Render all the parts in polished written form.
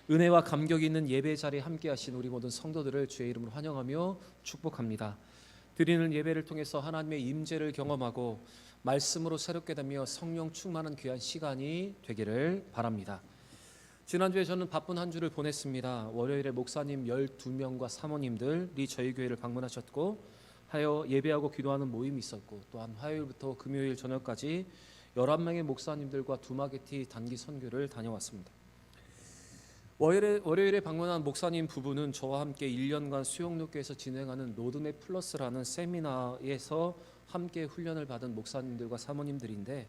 은혜와 감격이 있는 예배 자리에 함께 하신 우리 모든 성도들을 주의 이름으로 환영하며 축복합니다. 드리는 예배를 통해서 하나님의 임재를 경험하고 말씀으로 새롭게 되며 성령 충만한 귀한 시간이 되기를 바랍니다. 지난주에 저는 바쁜 한 주를 보냈습니다. 월요일에 목사님 12명과 사모님들이 저희 교회를 방문하셨고 하여 예배하고 기도하는 모임이 있었고, 또한 화요일부터 금요일 저녁까지 11명의 목사님들과 두마게티 단기 선교를 다녀왔습니다. 월요일에 방문한 목사님 부부는 저와 함께 1년간 수영로교에서 진행하는 로드맵 플러스라는 세미나에서 함께 훈련을 받은 목사님들과 사모님들인데,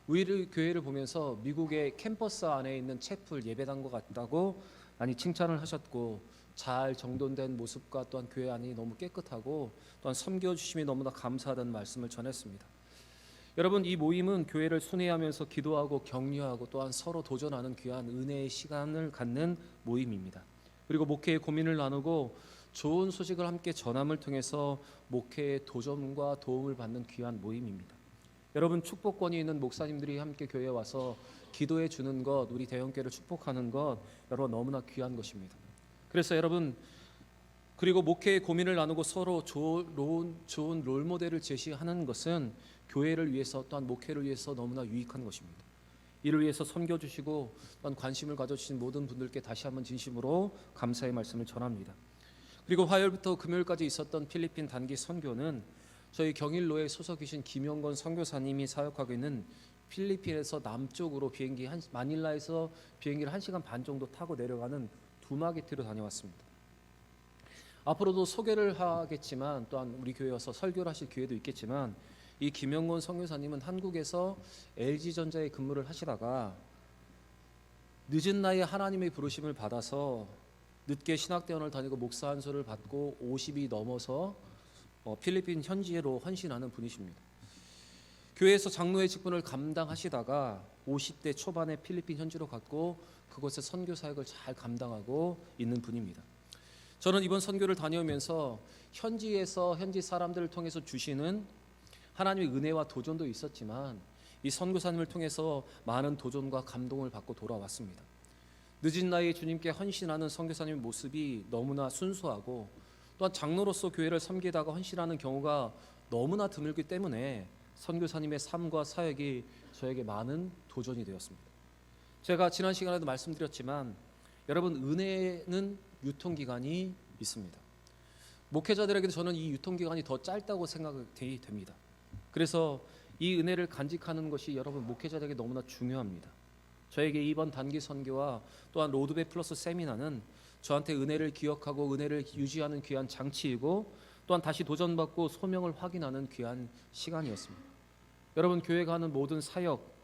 우리 교회를 보면서 미국의 캠퍼스 안에 있는 채플 예배당과 같다고 많이 칭찬을 하셨고, 잘 정돈된 모습과 또한 교회 안이 너무 깨끗하고 또한 섬겨주심이 너무나 감사하다는 말씀을 전했습니다. 여러분, 이 모임은 교회를 순회하면서 기도하고 격려하고 또한 서로 도전하는 귀한 은혜의 시간을 갖는 모임입니다. 그리고 목회의 고민을 나누고 좋은 소식을 함께 전함을 통해서 목회의 도전과 도움을 받는 귀한 모임입니다. 여러분, 축복권이 있는 목사님들이 함께 교회에 와서 기도해 주는 것, 우리 대형교회를 축복하는 것, 여러분 너무나 귀한 것입니다. 그래서 여러분, 그리고 목회의 고민을 나누고 서로 좋은 롤모델을 제시하는 것은 교회를 위해서 또한 목회를 위해서 너무나 유익한 것입니다. 이를 위해서 섬겨주시고 또한 관심을 가져주신 모든 분들께 다시 한번 진심으로 감사의 말씀을 전합니다. 그리고 화요일부터 금요일까지 있었던 필리핀 단기 선교는 저희 경일로에 소속이신 김영건 선교사님이 사역하고 있는 필리핀에서 남쪽으로 마닐라에서 비행기를 1시간 반 정도 타고 내려가는 두마게티로 다녀왔습니다. 앞으로도 소개를 하겠지만 또한 우리 교회에 와서 설교를 하실 기회도 있겠지만, 이 김영건 선교사님은 한국에서 LG전자에 근무를 하시다가 늦은 나이에 하나님의 부르심을 받아서 늦게 신학대원을 다니고 목사 안수를 받고 50이 넘어서 필리핀 현지로 헌신하는 분이십니다. 교회에서 장로의 직분을 감당하시다가 50대 초반에 필리핀 현지로 갔고 그곳에 선교 사역을 잘 감당하고 있는 분입니다. 저는 이번 선교를 다녀오면서 현지에서 현지 사람들을 통해서 주시는 하나님의 은혜와 도전도 있었지만, 이 선교사님을 통해서 많은 도전과 감동을 받고 돌아왔습니다. 늦은 나이에 주님께 헌신하는 선교사님의 모습이 너무나 순수하고, 또한 장로로서 교회를 섬기다가 헌신하는 경우가 너무나 드물기 때문에 선교사님의 삶과 사역이 저에게 많은 도전이 되었습니다. 제가 지난 시간에도 말씀드렸지만, 여러분, 은혜는 유통기간이 있습니다. 목회자들에게도 저는 이 유통기간이 더 짧다고 생각이 됩니다. 그래서 이 은혜를 간직하는 것이 여러분 목회자들에게 너무나 중요합니다. 저에게 이번 단기 선교와 또한 로드맵 플러스 세미나는 저한테 은혜를 기억하고 은혜를 유지하는 귀한 장치이고, 또한 다시 도전받고 소명을 확인하는 귀한 시간이었습니다. 여러분, 교회가 하는 모든 사역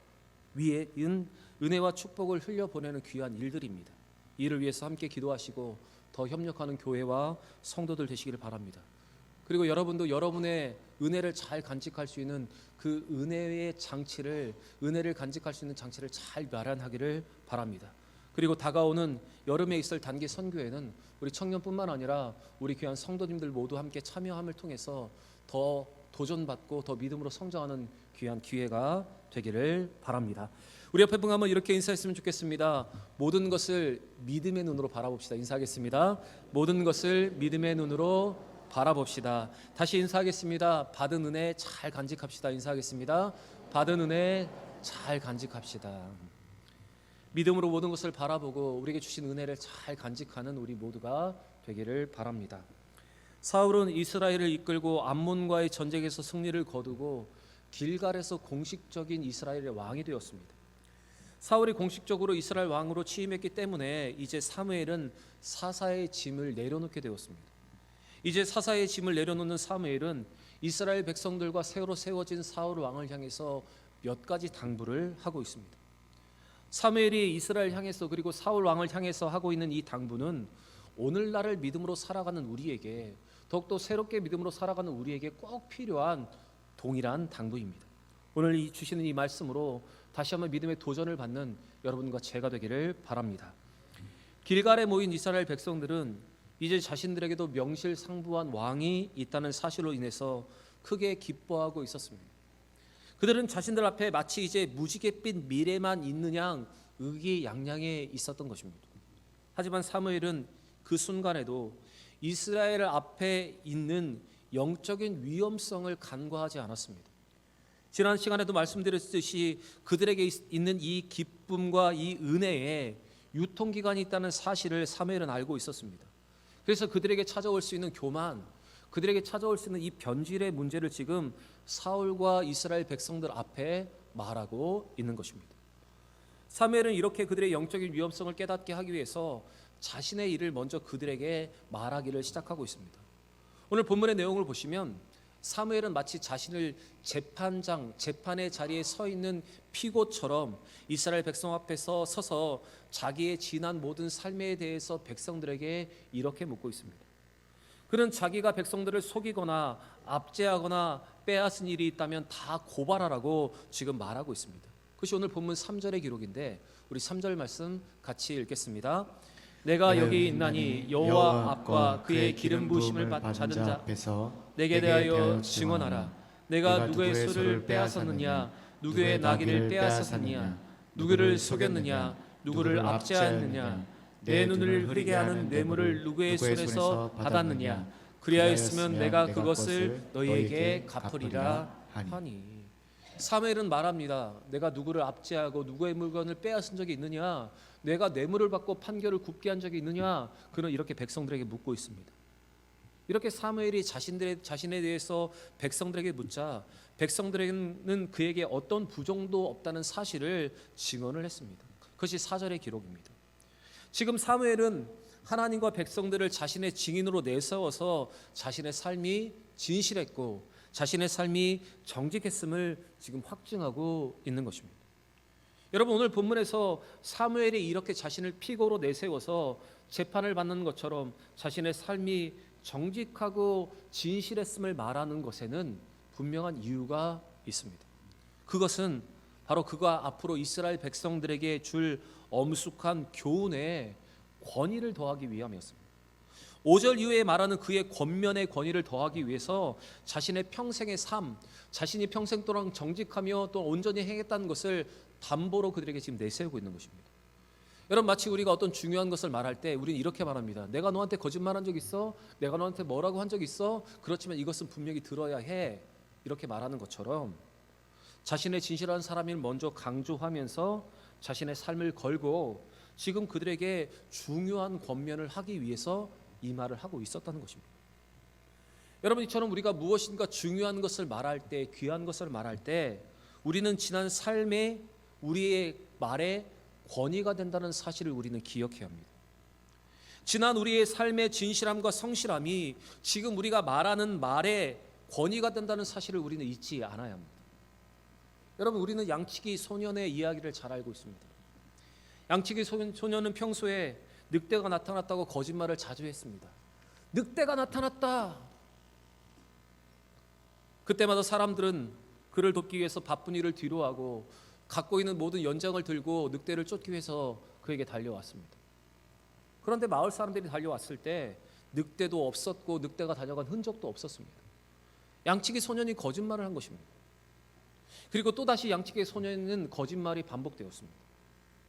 위에는 은혜와 축복을 흘려보내는 귀한 일들입니다. 이를 위해서 함께 기도하시고 더 협력하는 교회와 성도들 되시기를 바랍니다. 그리고 여러분도 여러분의 은혜를 잘 간직할 수 있는 그 은혜를 간직할 수 있는 장치를 잘 마련하기를 바랍니다. 그리고 다가오는 여름에 있을 단기 선교회는 우리 청년뿐만 아니라 우리 귀한 성도님들 모두 함께 참여함을 통해서 더 도전받고 더 믿음으로 성장하는 귀한 기회가 되기를 바랍니다. 우리 옆에 분 한번 이렇게 인사했으면 좋겠습니다. 모든 것을 믿음의 눈으로 바라봅시다. 인사하겠습니다. 모든 것을 믿음의 눈으로 바라봅시다. 다시 인사하겠습니다. 받은 은혜 잘 간직합시다. 인사하겠습니다. 받은 은혜 잘 간직합시다. 믿음으로 모든 것을 바라보고 우리에게 주신 은혜를 잘 간직하는 우리 모두가 되기를 바랍니다. 사울은 이스라엘을 이끌고 암몬과의 전쟁에서 승리를 거두고 길갈에서 공식적인 이스라엘의 왕이 되었습니다. 사울이 공식적으로 이스라엘 왕으로 취임했기 때문에 이제 사무엘은 사사의 짐을 내려놓게 되었습니다. 이제 사사의 짐을 내려놓는 사무엘은 이스라엘 백성들과 새로 세워진 사울 왕을 향해서 몇 가지 당부를 하고 있습니다. 사무엘이 이스라엘 향해서 그리고 사울 왕을 향해서 하고 있는 이 당부는 오늘날을 믿음으로 살아가는 우리에게, 더욱더 새롭게 믿음으로 살아가는 우리에게 꼭 필요한 동일한 당부입니다. 오늘 주시는 이 말씀으로 다시 한번 믿음의 도전을 받는 여러분과 제가 되기를 바랍니다. 길갈에 모인 이스라엘 백성들은 이제 자신들에게도 명실상부한 왕이 있다는 사실로 인해서 크게 기뻐하고 있었습니다. 그들은 자신들 앞에 마치 이제 무지갯빛 미래만 있는 양 의기양양해 있었던 것입니다. 하지만 사무엘은 그 순간에도 이스라엘 앞에 있는 영적인 위험성을 간과하지 않았습니다. 지난 시간에도 말씀드렸듯이 그들에게 있는 이 기쁨과 이 은혜에 유통기간이 있다는 사실을 사무엘은 알고 있었습니다. 그래서 그들에게 찾아올 수 있는 교만, 그들에게 찾아올 수 있는 이 변질의 문제를 지금 사울과 이스라엘 백성들 앞에 말하고 있는 것입니다. 사무엘은 이렇게 그들의 영적인 위험성을 깨닫게 하기 위해서 자신의 일을 먼저 그들에게 말하기를 시작하고 있습니다. 오늘 본문의 내용을 보시면 사무엘은 마치 자신을 재판의 자리에 서 있는 피고처럼 이스라엘 백성 앞에서 서서 자기의 지난 모든 삶에 대해서 백성들에게 이렇게 묻고 있습니다. 그는 자기가 백성들을 속이거나 압제하거나 빼앗은 일이 있다면 다 고발하라고 지금 말하고 있습니다. 그것이 오늘 본문 3절의 기록인데 우리 3절 말씀 같이 읽겠습니다. 내가 여기 있나니 여호와 앞과 그의 기름 부으심을 받은 자 앞에서 내게 대하여 증언하라. 내가 누구의 소를 빼앗았느냐, 누구의 나귀를 빼앗았느냐, 누구를 속였느냐, 누구를 압제하였느냐, 내 눈을 흐리게 하는 뇌물을 누구의 손에서 받았느냐, 그리하였으면 내가 그것을 너희에게 갚으리라 하니. 사무엘은 말합니다. 내가 누구를 압제하고 누구의 물건을 빼앗은 적이 있느냐, 내가 뇌물을 받고 판결을 굽게 한 적이 있느냐, 그는 이렇게 백성들에게 묻고 있습니다. 이렇게 사무엘이 자신에 대해서 백성들에게 묻자 백성들에게는 그에게 어떤 부정도 없다는 사실을 증언을 했습니다. 그것이 4절의 기록입니다. 지금 사무엘은 하나님과 백성들을 자신의 증인으로 내세워서 자신의 삶이 진실했고 자신의 삶이 정직했음을 지금 확증하고 있는 것입니다. 여러분, 오늘 본문에서 사무엘이 이렇게 자신을 피고로 내세워서 재판을 받는 것처럼 자신의 삶이 정직하고 진실했음을 말하는 것에는 분명한 이유가 있습니다. 그것은 바로 그가 앞으로 이스라엘 백성들에게 줄 엄숙한 교훈에 권위를 더하기 위함이었습니다. 5절 이후에 말하는 그의 권면의 권위를 더하기 위해서 자신의 평생의 삶, 자신이 평생 동안 정직하며 또 온전히 행했다는 것을 담보로 그들에게 지금 내세우고 있는 것입니다. 여러분, 마치 우리가 어떤 중요한 것을 말할 때 우리는 이렇게 말합니다. 내가 너한테 거짓말한 적 있어? 내가 너한테 뭐라고 한 적 있어? 그렇지만 이것은 분명히 들어야 해. 이렇게 말하는 것처럼 자신의 진실한 사람을 먼저 강조하면서 자신의 삶을 걸고 지금 그들에게 중요한 권면을 하기 위해서 이 말을 하고 있었다는 것입니다. 여러분, 이처럼 우리가 무엇인가 중요한 것을 말할 때, 귀한 것을 말할 때 우리는 지난 삶에 우리의 말에 권위가 된다는 사실을 우리는 기억해야 합니다. 지난 우리의 삶의 진실함과 성실함이 지금 우리가 말하는 말에 권위가 된다는 사실을 우리는 잊지 않아야 합니다. 여러분, 우리는 양치기 소년의 이야기를 잘 알고 있습니다. 양치기 소년은 평소에 늑대가 나타났다고 거짓말을 자주 했습니다. 늑대가 나타났다. 그때마다 사람들은 그를 돕기 위해서 바쁜 일을 뒤로하고 갖고 있는 모든 연장을 들고 늑대를 쫓기 위해서 그에게 달려왔습니다. 그런데 마을 사람들이 달려왔을 때 늑대도 없었고 늑대가 다녀간 흔적도 없었습니다. 양치기 소년이 거짓말을 한 것입니다. 그리고 또다시 양치기 소년은 거짓말이 반복되었습니다.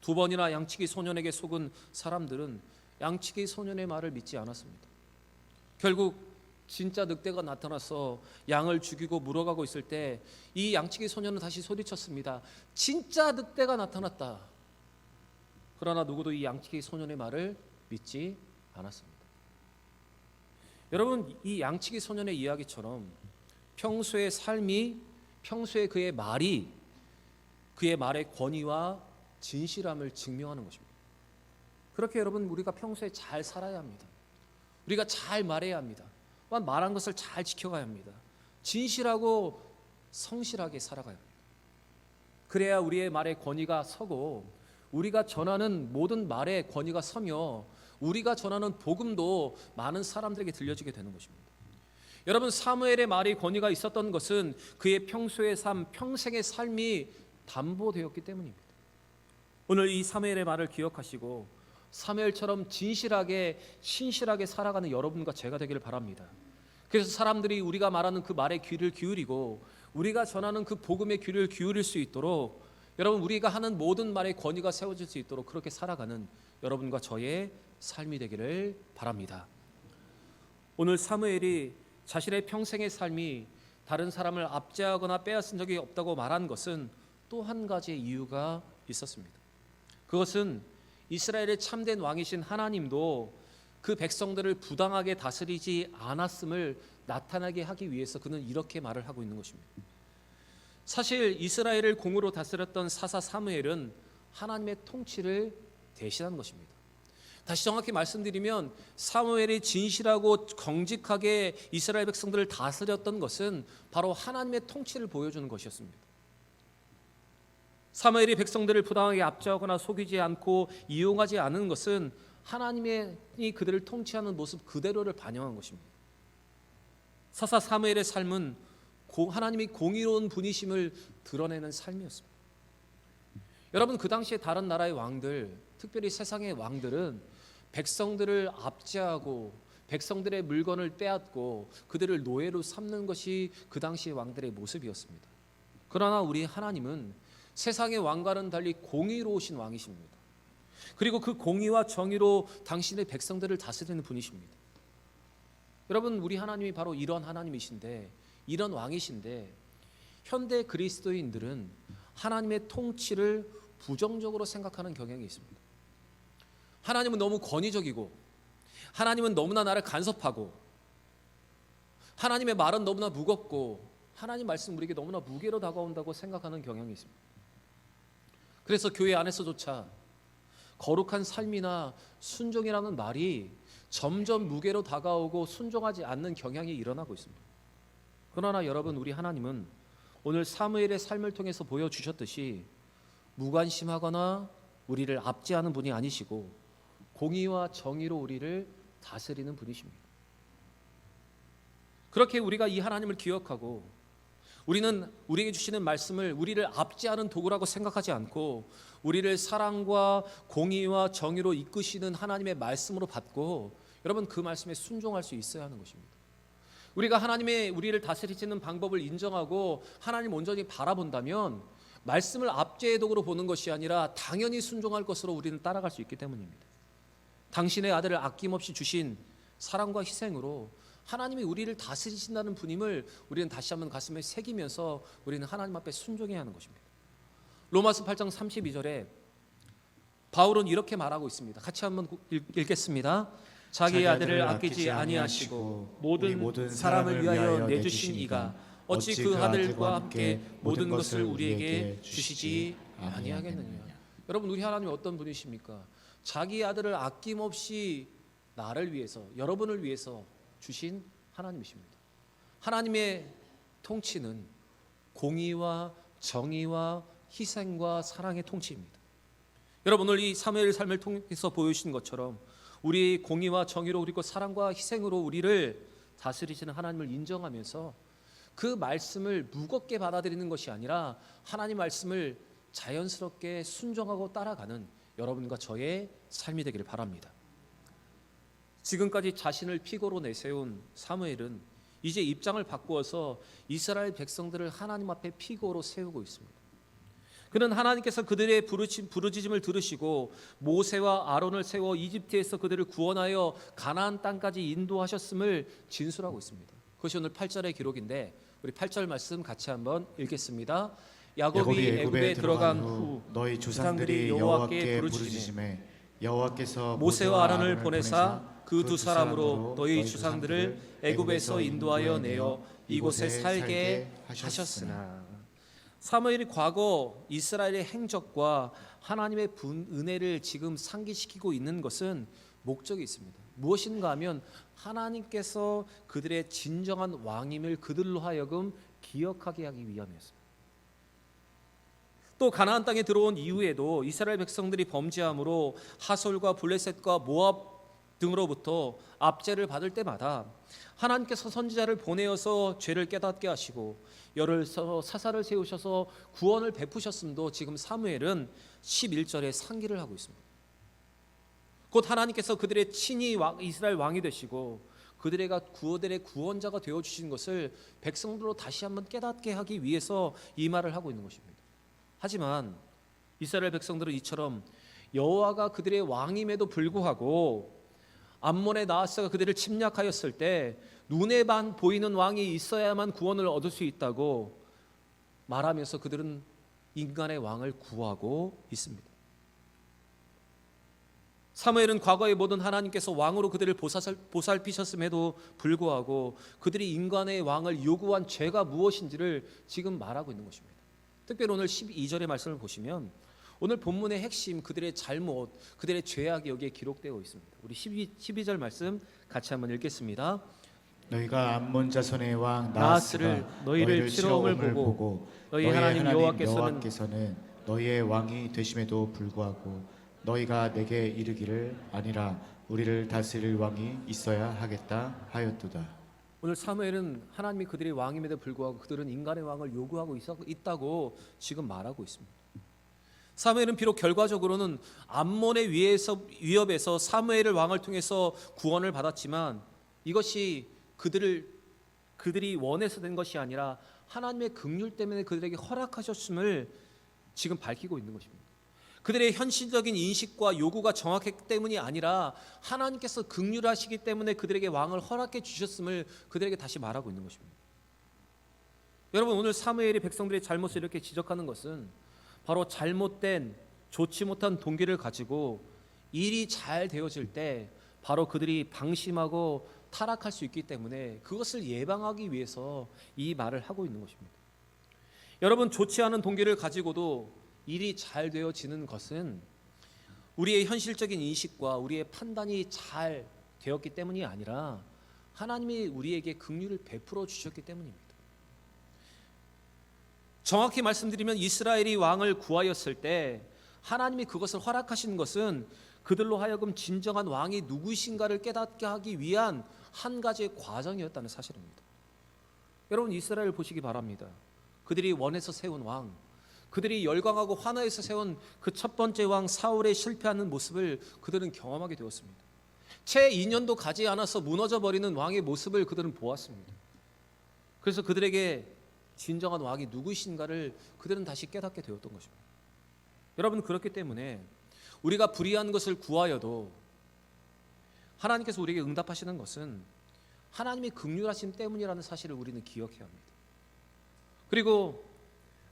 2번이나 양치기 소년에게 속은 사람들은 양치기 소년의 말을 믿지 않았습니다. 결국 진짜 늑대가 나타나서 양을 죽이고 물어가고 있을 때 이 양치기 소년은 다시 소리쳤습니다. 진짜 늑대가 나타났다. 그러나 누구도 이 양치기 소년의 말을 믿지 않았습니다. 여러분, 이 양치기 소년의 이야기처럼 평소의 삶이, 평소의 그의 말이 그의 말의 권위와 진실함을 증명하는 것입니다. 그렇게 여러분, 우리가 평소에 잘 살아야 합니다. 우리가 잘 말해야 합니다. 말한 것을 잘 지켜가야 합니다. 진실하고 성실하게 살아가야 합니다. 그래야 우리의 말에 권위가 서고 우리가 전하는 모든 말에 권위가 서며 우리가 전하는 복음도 많은 사람들에게 들려지게 되는 것입니다. 여러분, 사무엘의 말이 권위가 있었던 것은 그의 평소의 삶, 평생의 삶이 담보되었기 때문입니다. 오늘 이 사무엘의 말을 기억하시고 사무엘처럼 진실하게 신실하게 살아가는 여러분과 제가 되기를 바랍니다. 그래서 사람들이 우리가 말하는 그 말에 귀를 기울이고 우리가 전하는 그 복음에 귀를 기울일 수 있도록 여러분, 우리가 하는 모든 말에 권위가 세워질 수 있도록 그렇게 살아가는 여러분과 저의 삶이 되기를 바랍니다. 오늘 사무엘이 자신의 평생의 삶이 다른 사람을 압제하거나 빼앗은 적이 없다고 말한 것은 또 한 가지의 이유가 있었습니다. 그것은 이스라엘의 참된 왕이신 하나님도 그 백성들을 부당하게 다스리지 않았음을 나타나게 하기 위해서 그는 이렇게 말을 하고 있는 것입니다. 사실 이스라엘을 공으로 다스렸던 사사 사무엘은 하나님의 통치를 대신한 것입니다. 다시 정확히 말씀드리면 사무엘이 진실하고 정직하게 이스라엘 백성들을 다스렸던 것은 바로 하나님의 통치를 보여주는 것이었습니다. 사무엘이 백성들을 부당하게 압제하거나 속이지 않고 이용하지 않은 것은 하나님이 그들을 통치하는 모습 그대로를 반영한 것입니다. 사사 사무엘의 삶은 하나님이 공의로운 분이심을 드러내는 삶이었습니다. 여러분, 그 당시에 다른 나라의 왕들, 특별히 세상의 왕들은 백성들을 압제하고 백성들의 물건을 빼앗고 그들을 노예로 삼는 것이 그 당시의 왕들의 모습이었습니다. 그러나 우리 하나님은 세상의 왕과는 달리 공의로우신 왕이십니다. 그리고 그 공의와 정의로 당신의 백성들을 다스리는 분이십니다. 여러분, 우리 하나님이 바로 이런 하나님이신데, 이런 왕이신데, 현대 그리스도인들은 하나님의 통치를 부정적으로 생각하는 경향이 있습니다. 하나님은 너무 권위적이고, 하나님은 너무나 나를 간섭하고, 하나님의 말은 너무나 무겁고, 하나님 말씀 우리에게 너무나 무게로 다가온다고 생각하는 경향이 있습니다. 그래서 교회 안에서조차 거룩한 삶이나 순종이라는 말이 점점 무게로 다가오고 순종하지 않는 경향이 일어나고 있습니다. 그러나 여러분, 우리 하나님은 오늘 사무엘의 삶을 통해서 보여주셨듯이 무관심하거나 우리를 압제하는 분이 아니시고 공의와 정의로 우리를 다스리는 분이십니다. 그렇게 우리가 이 하나님을 기억하고 우리는 우리에게 주시는 말씀을 우리를 압제하는 도구라고 생각하지 않고 우리를 사랑과 공의와 정의로 이끄시는 하나님의 말씀으로 받고 여러분, 그 말씀에 순종할 수 있어야 하는 것입니다. 우리가 하나님의 우리를 다스리시는 방법을 인정하고 하나님 온전히 바라본다면 말씀을 압제의 도구로 보는 것이 아니라 당연히 순종할 것으로 우리는 따라갈 수 있기 때문입니다. 당신의 아들을 아낌없이 주신 사랑과 희생으로 하나님이 우리를 다스리신다는 분임을 우리는 다시 한번 가슴에 새기면서 우리는 하나님 앞에 순종해야 하는 것입니다. 로마서 8장 32절에 바울은 이렇게 말하고 있습니다. 같이 한번 읽겠습니다. 자기 아들을 아끼지 아니하시고 모든 사람을 위하여 내주신 이가 어찌 그 아들과 함께 모든 것을 우리에게 주시지 아니하겠느냐. 여러분, 우리 하나님이 어떤 분이십니까? 자기 아들을 아낌없이 나를 위해서, 여러분을 위해서 주신 하나님이십니다. 하나님의 통치는 공의와 정의와 희생과 사랑의 통치입니다. 여러분, 오늘 이 사무엘의 삶을 통해서 보여주신 것처럼 우리 공의와 정의로 그리고 사랑과 희생으로 우리를 다스리시는 하나님을 인정하면서 그 말씀을 무겁게 받아들이는 것이 아니라 하나님 말씀을 자연스럽게 순종하고 따라가는 여러분과 저의 삶이 되기를 바랍니다. 지금까지 자신을 피고로 내세운 사무엘은 이제 입장을 바꾸어서 이스라엘 백성들을 하나님 앞에 피고로 세우고 있습니다. 그는 하나님께서 그들의 부르짖음을 들으시고 모세와 아론을 세워 이집트에서 그들을 구원하여 가나안 땅까지 인도하셨음을 진술하고 있습니다. 그것이 오늘 8절의 기록인데 우리 8절 말씀 같이 한번 읽겠습니다. 야곱이 애굽에 들어간 후 너희 주상들이 여호와께 부르짖음에 여호와께서 모세와 아론을 보내사 그 두 사람으로 너희 주상들을 애굽에서 인도하여 내어 이곳에 살게 하셨으나. 사무엘이 과거 이스라엘의 행적과 하나님의 은혜를 지금 상기시키고 있는 것은 목적이 있습니다. 무엇인가 하면 하나님께서 그들의 진정한 왕임을 그들로 하여금 기억하게 하기 위함이었습니다. 또 가나안 땅에 들어온 이후에도 이스라엘 백성들이 범죄함으로 하솔과 블레셋과 모압 등으로부터 압제를 받을 때마다 하나님께서 선지자를 보내어서 죄를 깨닫게 하시고 열을 사사를 세우셔서 구원을 베푸셨음도 지금 사무엘은 11절에 상기를 하고 있습니다. 곧 하나님께서 그들의 친히 이스라엘 왕이 되시고 그들의 구원자가 되어주신 것을 백성들로 다시 한번 깨닫게 하기 위해서 이 말을 하고 있는 것입니다. 하지만 이스라엘 백성들은 이처럼 여호와가 그들의 왕임에도 불구하고 암몬의 나하스가 그들을 침략하였을 때 눈에 보이는 왕이 있어야만 구원을 얻을 수 있다고 말하면서 그들은 인간의 왕을 구하고 있습니다. 사무엘은 과거의 모든 하나님께서 왕으로 그들을 보살피셨음에도 불구하고 그들이 인간의 왕을 요구한 죄가 무엇인지를 지금 말하고 있는 것입니다. 특별히 오늘 12절의 말씀을 보시면 오늘 본문의 핵심, 그들의 잘못, 그들의 죄악이 여기에 기록되어 있습니다. 우리 12절 말씀 같이 한번 읽겠습니다. 너희가 암몬 자손의 왕 나하스를 나하스가 너희를 치러옴을 보고 너희 하나님 여호와께서는 너희의 왕이 되심에도 불구하고 너희가 내게 이르기를 아니라 우리를 다스릴 왕이 있어야 하겠다 하였도다. 오늘 사무엘은 하나님이 그들의 왕임에도 불구하고 그들은 인간의 왕을 요구하고 있다고 지금 말하고 있습니다. 사무엘은 비록 결과적으로는 암몬의 위협에서 사무엘을 왕을 통해서 구원을 받았지만 이것이 그들이 원해서 된 것이 아니라 하나님의 긍휼 때문에 그들에게 허락하셨음을 지금 밝히고 있는 것입니다. 그들의 현실적인 인식과 요구가 정확했기 때문이 아니라 하나님께서 긍휼하시기 때문에 그들에게 왕을 허락해 주셨음을 그들에게 다시 말하고 있는 것입니다. 여러분, 오늘 사무엘이 백성들의 잘못을 이렇게 지적하는 것은 바로 잘못된 좋지 못한 동기를 가지고 일이 잘 되어질 때 바로 그들이 방심하고 타락할 수 있기 때문에 그것을 예방하기 위해서 이 말을 하고 있는 것입니다. 여러분, 좋지 않은 동기를 가지고도 일이 잘 되어지는 것은 우리의 현실적인 인식과 우리의 판단이 잘 되었기 때문이 아니라 하나님이 우리에게 긍휼을 베풀어 주셨기 때문입니다. 정확히 말씀드리면 이스라엘이 왕을 구하였을 때 하나님이 그것을 허락하신 것은 그들로 하여금 진정한 왕이 누구신가를 깨닫게 하기 위한 한 가지의 과정이었다는 사실입니다. 여러분, 이스라엘 보시기 바랍니다. 그들이 원해서 세운 왕, 그들이 열광하고 환호해서 세운 그 첫 번째 왕 사울의 실패하는 모습을 그들은 경험하게 되었습니다. 채 2년도 가지 않아서 무너져 버리는 왕의 모습을 그들은 보았습니다. 그래서 그들에게 진정한 왕이 누구신가를 그들은 다시 깨닫게 되었던 것입니다. 여러분, 그렇기 때문에 우리가 불의한 것을 구하여도 하나님께서 우리에게 응답하시는 것은 하나님의 긍휼하심 때문이라는 사실을 우리는 기억해야 합니다. 그리고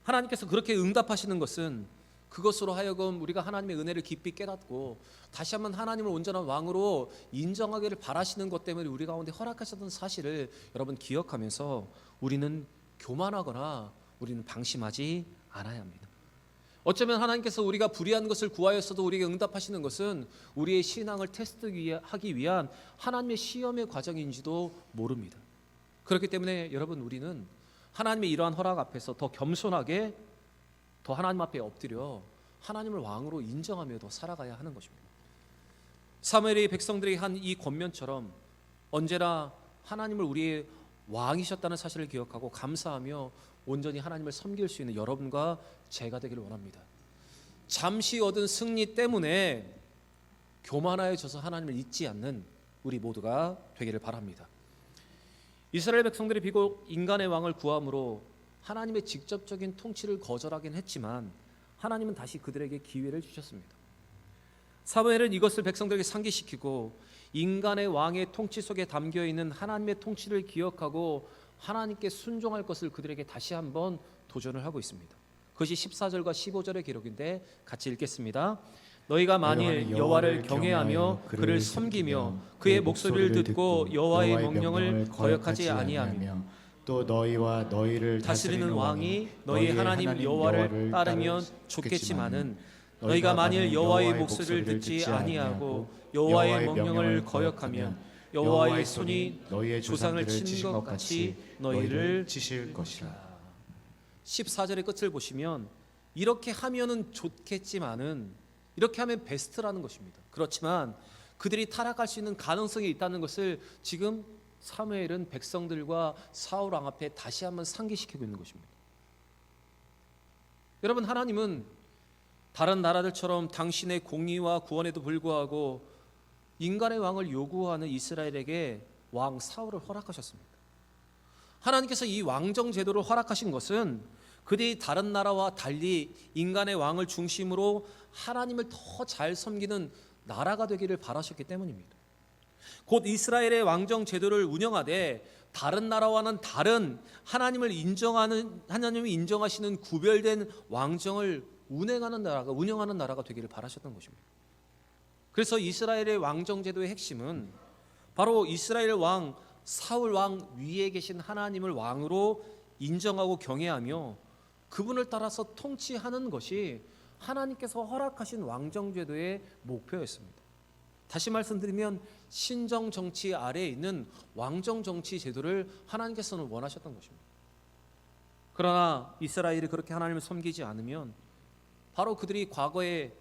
하나님께서 그렇게 응답하시는 것은 그것으로 하여금 우리가 하나님의 은혜를 깊이 깨닫고 다시 한번 하나님을 온전한 왕으로 인정하기를 바라시는 것 때문에 우리 가운데 허락하셨던 사실을 여러분 기억하면서 우리는 교만하거나 우리는 방심하지 않아야 합니다. 어쩌면 하나님께서 우리가 불의한 것을 구하였어도 우리에게 응답하시는 것은 우리의 신앙을 테스트하기 위한 하나님의 시험의 과정인지도 모릅니다. 그렇기 때문에 여러분, 우리는 하나님의 이러한 허락 앞에서 더 겸손하게 더 하나님 앞에 엎드려 하나님을 왕으로 인정하며 더 살아가야 하는 것입니다. 사무엘이 백성들에게 한 이 권면처럼 언제나 하나님을 우리의 왕이셨다는 사실을 기억하고 감사하며 온전히 하나님을 섬길 수 있는 여러분과 제가 되기를 원합니다. 잠시 얻은 승리 때문에 교만하여져서 하나님을 잊지 않는 우리 모두가 되기를 바랍니다. 이스라엘 백성들이 비록 인간의 왕을 구함으로 하나님의 직접적인 통치를 거절하긴 했지만 하나님은 다시 그들에게 기회를 주셨습니다. 사무엘은 이것을 백성들에게 상기시키고 인간의 왕의 통치 속에 담겨있는 하나님의 통치를 기억하고 하나님께 순종할 것을 그들에게 다시 한번 도전을 하고 있습니다. 그것이 14절과 15절의 기록인데 같이 읽겠습니다. 너희가 만일 여호와를 경외하며 그를 섬기며 그의 목소리를 듣고 여호와의 명령을 거역하지 아니하며 또 너희와 너희를 다스리는 왕이 너희 하나님 여호와를 따르면 좋겠지만은 너희가 만일 여호와의 목소리를 듣지 아니하고 여호와의 명령을 거역하면 여호와의 손이 너희의 조상을 친 것 같이 너희를 치실 것이라. 14절의 끝을 보시면 이렇게 하면은 좋겠지만은 이렇게 하면 베스트라는 것입니다. 그렇지만 그들이 타락할 수 있는 가능성이 있다는 것을 지금 사무엘은 백성들과 사울 왕 앞에 다시 한번 상기시키고 있는 것입니다. 여러분, 하나님은 다른 나라들처럼 당신의 공의와 구원에도 불구하고 인간의 왕을 요구하는 이스라엘에게 왕 사울을 허락하셨습니다. 하나님께서 이 왕정 제도를 허락하신 것은 그들이 다른 나라와 달리 인간의 왕을 중심으로 하나님을 더 잘 섬기는 나라가 되기를 바라셨기 때문입니다. 곧 이스라엘의 왕정 제도를 운영하되 다른 나라와는 다른 하나님이 인정하시는 구별된 왕정을 운영하는 나라가 되기를 바라셨던 것입니다. 그래서 이스라엘의 왕정 제도의 핵심은 바로 이스라엘 왕 사울 왕 위에 계신 하나님을 왕으로 인정하고 경외하며 그분을 따라서 통치하는 것이 하나님께서 허락하신 왕정 제도의 목표였습니다. 다시 말씀드리면 신정 정치 아래에 있는 왕정 정치 제도를 하나님께서는 원하셨던 것입니다. 그러나 이스라엘이 그렇게 하나님을 섬기지 않으면 바로 그들이 과거에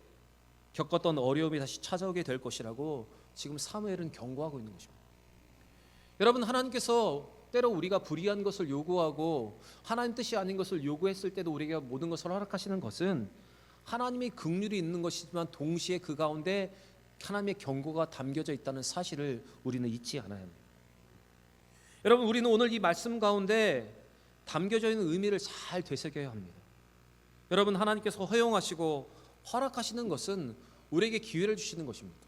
겪었던 어려움이 다시 찾아오게 될 것이라고 지금 사무엘은 경고하고 있는 것입니다. 여러분, 하나님께서 때로 우리가 불의한 것을 요구하고 하나님 뜻이 아닌 것을 요구했을 때도 우리에게 모든 것을 허락하시는 것은 하나님의 긍휼이 있는 것이지만 동시에 그 가운데 하나님의 경고가 담겨져 있다는 사실을 우리는 잊지 않아야 합니다. 여러분, 우리는 오늘 이 말씀 가운데 담겨져 있는 의미를 잘 되새겨야 합니다. 여러분, 하나님께서 허용하시고 허락하시는 것은 우리에게 기회를 주시는 것입니다.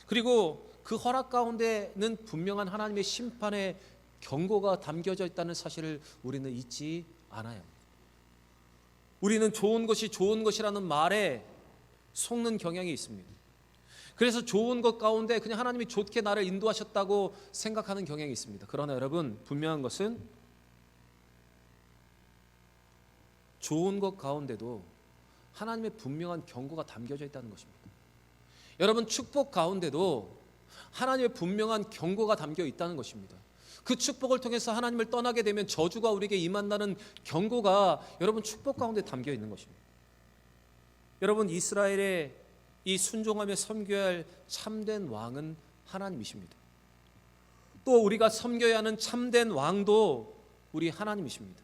그리고 그 허락 가운데는 분명한 하나님의 심판의 경고가 담겨져 있다는 사실을 우리는 잊지 않아야 합니다. 우리는 좋은 것이 좋은 것이라는 말에 속는 경향이 있습니다. 그래서 좋은 것 가운데 그냥 하나님이 좋게 나를 인도하셨다고 생각하는 경향이 있습니다. 그러나 여러분, 분명한 것은 좋은 것 가운데도 하나님의 분명한 경고가 담겨져 있다는 것입니다. 여러분, 축복 가운데도 하나님의 분명한 경고가 담겨 있다는 것입니다. 그 축복을 통해서 하나님을 떠나게 되면 저주가 우리에게 임한다는 경고가 여러분 축복 가운데 담겨 있는 것입니다. 여러분, 이스라엘의 이 순종하며 섬겨야 할 참된 왕은 하나님이십니다. 또 우리가 섬겨야 하는 참된 왕도 우리 하나님이십니다.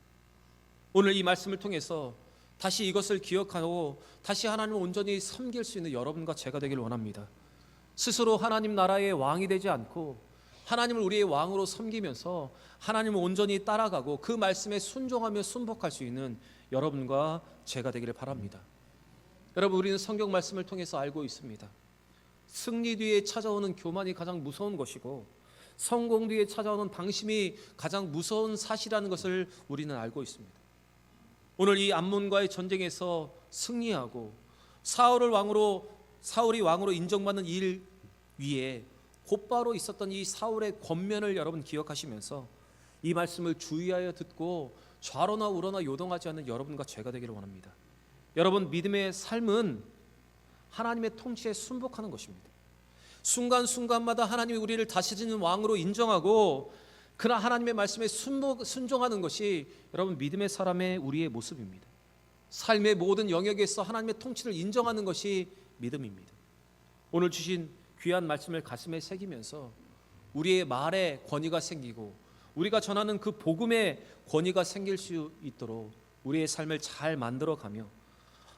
오늘 이 말씀을 통해서 다시 이것을 기억하고 다시 하나님을 온전히 섬길 수 있는 여러분과 제가 되길 원합니다. 스스로 하나님 나라의 왕이 되지 않고 하나님을 우리의 왕으로 섬기면서 하나님을 온전히 따라가고 그 말씀에 순종하며 순복할 수 있는 여러분과 제가 되기를 바랍니다. 여러분, 우리는 성경 말씀을 통해서 알고 있습니다. 승리 뒤에 찾아오는 교만이 가장 무서운 것이고 성공 뒤에 찾아오는 방심이 가장 무서운 사실이라는 것을 우리는 알고 있습니다. 오늘 이 암몬과의 전쟁에서 승리하고 사울이 왕으로 인정받는 일 위에 곧바로 있었던 이 사울의 권면을 여러분 기억하시면서 이 말씀을 주의하여 듣고 좌로나 우로나 요동하지 않는 여러분과 제가 되기를 원합니다. 여러분, 믿음의 삶은 하나님의 통치에 순복하는 것입니다. 순간순간마다 하나님이 우리를 다스리는 왕으로 인정하고 그러나 하나님의 말씀에 순종하는 것이 여러분 믿음의 사람의 우리의 모습입니다. 삶의 모든 영역에서 하나님의 통치를 인정하는 것이 믿음입니다. 오늘 주신 귀한 말씀을 가슴에 새기면서 우리의 말에 권위가 생기고 우리가 전하는 그 복음의 권위가 생길 수 있도록 우리의 삶을 잘 만들어가며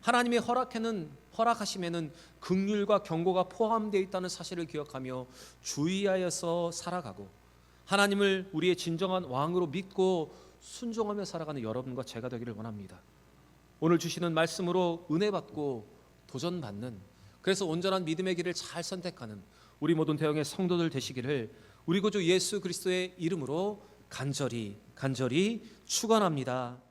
하나님이 허락하심에는 긍휼과 경고가 포함되어 있다는 사실을 기억하며 주의하여서 살아가고 하나님을 우리의 진정한 왕으로 믿고 순종하며 살아가는 여러분과 제가 되기를 원합니다. 오늘 주시는 말씀으로 은혜 받고 도전받는, 그래서 온전한 믿음의 길을 잘 선택하는 우리 모든 대형의 성도들 되시기를 우리 구주 예수 그리스도의 이름으로 간절히 축원합니다.